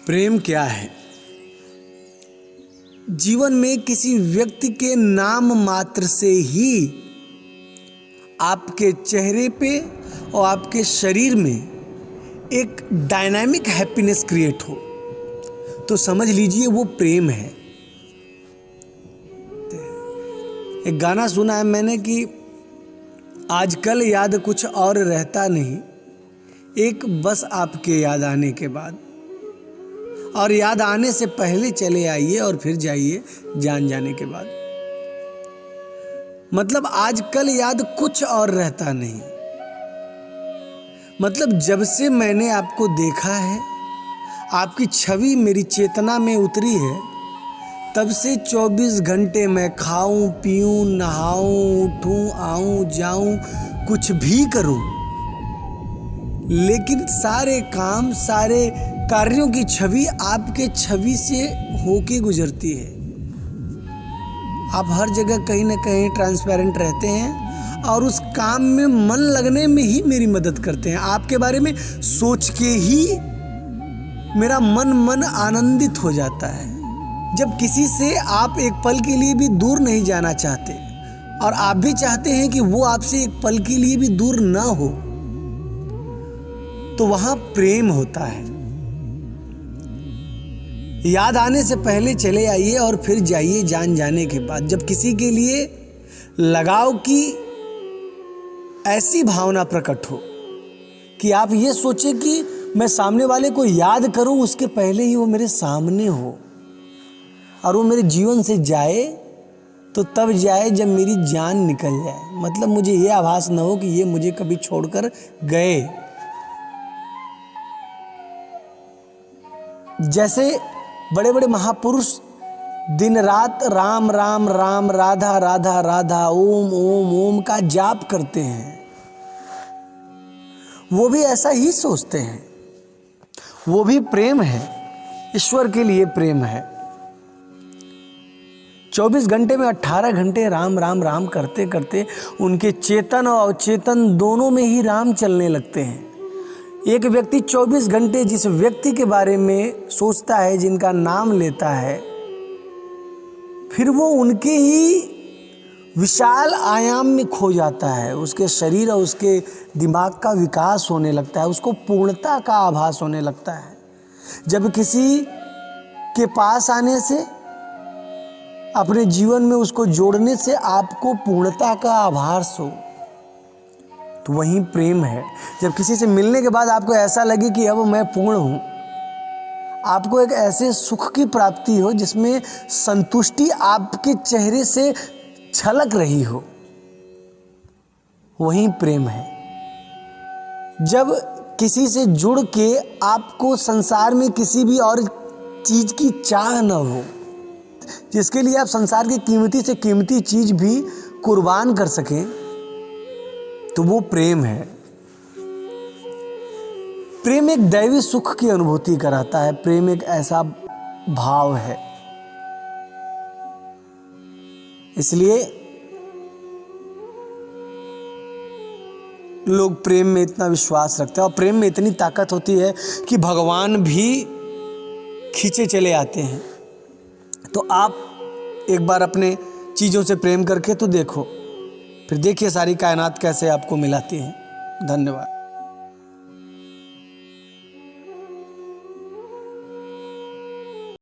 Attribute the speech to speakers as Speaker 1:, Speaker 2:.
Speaker 1: प्रेम क्या है? जीवन में किसी व्यक्ति के नाम मात्र से ही आपके चेहरे पे और आपके शरीर में एक डायनामिक हैप्पीनेस क्रिएट हो तो समझ लीजिए वो प्रेम है। एक गाना सुना है मैंने कि आजकल याद कुछ और रहता नहीं, एक बस आपके याद आने के बाद, और याद आने से पहले चले आइए और फिर जाइए जान जाने के बाद। मतलब आजकल याद कुछ और रहता नहीं, मतलब जब से मैंने आपको देखा है, आपकी छवि मेरी चेतना में उतरी है, तब से 24 घंटे मैं खाऊं पीऊं नहाऊं उठूं आऊं जाऊं कुछ भी करूं, लेकिन सारे काम सारे कार्यों की छवि आपके छवि से होके गुजरती है। आप हर जगह कहीं ना कहीं ट्रांसपेरेंट रहते हैं और उस काम में मन लगने में ही मेरी मदद करते हैं। आपके बारे में सोच के ही मेरा मन आनंदित हो जाता है। जब किसी से आप एक पल के लिए भी दूर नहीं जाना चाहते और आप भी चाहते हैं कि वो आपसे एक पल के लिए भी दूर ना हो, तो वहां प्रेम होता है। याद आने से पहले चले आइए और फिर जाइए जान जाने के बाद। जब किसी के लिए लगाव की ऐसी भावना प्रकट हो कि आप ये सोचें कि मैं सामने वाले को याद करूं उसके पहले ही वो मेरे सामने हो और वो मेरे जीवन से जाए, तो तब जाए जब मेरी जान निकल जाए। मतलब मुझे ये आभास न हो कि ये मुझे कभी छोड़कर गए। जैसे बड़े बड़े महापुरुष दिन रात राम राम राम राधा राधा राधा ओम ओम ओम का जाप करते हैं, वो भी ऐसा ही सोचते हैं। वो भी प्रेम है, ईश्वर के लिए प्रेम है। 24 घंटे में 18 घंटे राम राम राम करते करते उनके चेतन और अवचेतन दोनों में ही राम चलने लगते हैं। एक व्यक्ति 24 घंटे जिस व्यक्ति के बारे में सोचता है, जिनका नाम लेता है, फिर वो उनके ही विशाल आयाम में खो जाता है। उसके शरीर और उसके दिमाग का विकास होने लगता है, उसको पूर्णता का आभास होने लगता है। जब किसी के पास आने से, अपने जीवन में उसको जोड़ने से आपको पूर्णता का आभास हो, तो वही प्रेम है। जब किसी से मिलने के बाद आपको ऐसा लगे कि अब मैं पूर्ण हूँ, आपको एक ऐसे सुख की प्राप्ति हो जिसमें संतुष्टि आपके चेहरे से छलक रही हो, वही प्रेम है। जब किसी से जुड़ के आपको संसार में किसी भी और चीज़ की चाह न हो, जिसके लिए आप संसार की कीमती से कीमती चीज़ भी कुर्बान कर सकें, तो वो प्रेम है। प्रेम एक दैवी सुख की अनुभूति कराता है। प्रेम एक ऐसा भाव है। इसलिए लोग प्रेम में इतना विश्वास रखते हैं और प्रेम में इतनी ताकत होती है कि भगवान भी खींचे चले आते हैं। तो आप एक बार अपने चीज़ों से प्रेम करके तो देखो, फिर देखिए सारी कायनात कैसे आपको मिलाती है। धन्यवाद।